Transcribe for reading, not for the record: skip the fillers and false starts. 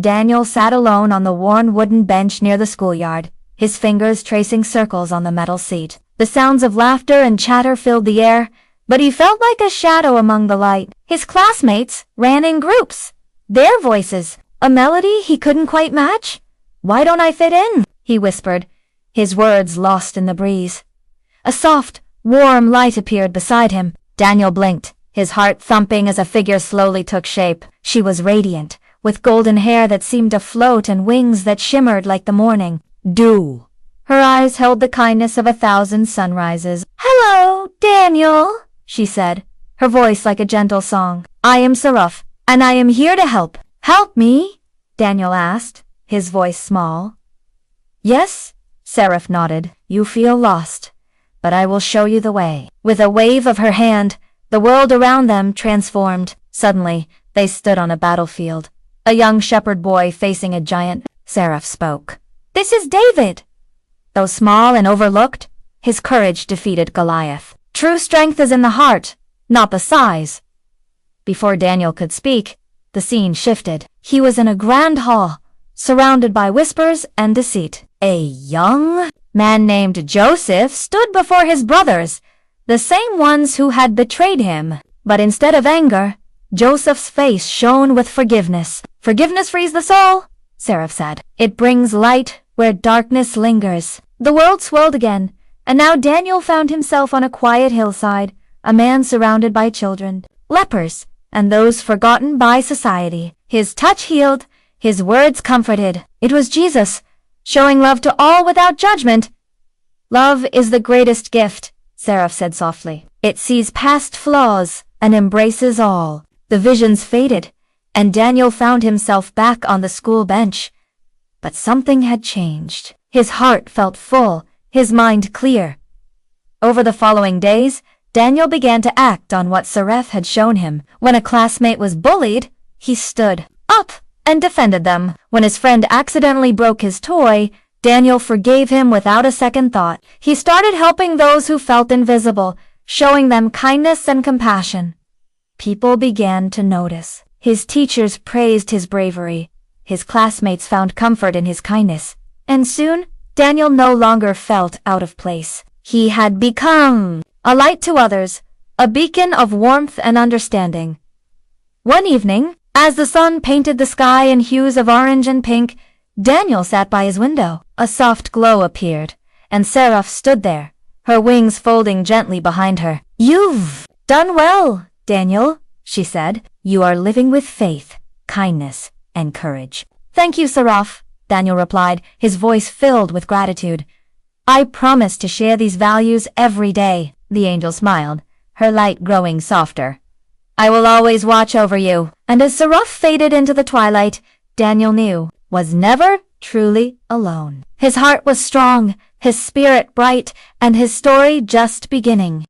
Daniel sat alone on the worn wooden bench near the schoolyard, his fingers tracing circles on the metal seat. The sounds of laughter and chatter filled the air, but he felt like a shadow among the light. His classmates ran in groups, their voices, a melody he couldn't quite match. "Why don't I fit in?" he whispered, his words lost in the breeze. A soft, warm light appeared beside him. Daniel blinked, his heart thumping as a figure slowly took shape. She was radiant, with golden hair that seemed to float and wings that shimmered like the morning dew. Her eyes held the kindness of 1,000 sunrises. "Hello, Daniel," she said, her voice like a gentle song. "I am Seraph, and I am here to help." "Help me?" Daniel asked, his voice small. "Yes," Seraph nodded. "You feel lost, but I will show you the way." With a wave of her hand, the world around them transformed. Suddenly, they stood on a battlefield. A young shepherd boy facing a giant. Seraph spoke. "This is David." Though small and overlooked, his courage defeated Goliath. True strength is in the heart, not the size. Before Daniel could speak, the scene shifted. He was in a grand hall, surrounded by whispers and deceit. A young man named Joseph stood before his brothers, the same ones who had betrayed him. But instead of anger, Joseph's face shone with forgiveness. "Forgiveness frees the soul," Seraph said. "It brings light where darkness lingers." The world swelled again, and now Daniel found himself on a quiet hillside, a man surrounded by children, lepers, and those forgotten by society. His touch healed, his words comforted. It was Jesus, showing love to all without judgment. "Love is the greatest gift," Seraph said softly. "It sees past flaws and embraces all." The visions faded, and Daniel found himself back on the school bench. But something had changed. His heart felt full, his mind clear. Over the following days, Daniel began to act on what Seraph had shown him. When a classmate was bullied, he stood up and defended them. When his friend accidentally broke his toy, Daniel forgave him without a second thought. He started helping those who felt invisible, showing them kindness and compassion. People began to notice. His teachers praised his bravery. His classmates found comfort in his kindness. And soon, Daniel no longer felt out of place. He had become a light to others, a beacon of warmth and understanding. One evening, as the sun painted the sky in hues of orange and pink, Daniel sat by his window. A soft glow appeared, and Seraph stood there, her wings folding gently behind her. "You've done well, Daniel," she said. "You are living with faith, kindness, and courage." "Thank you, Seraph," Daniel replied, his voice filled with gratitude. "I promise to share these values every day." The angel smiled, her light growing softer. "I will always watch over you." And as Seraph faded into the twilight, Daniel knew was never truly alone. His heart was strong, his spirit bright, and his story just beginning.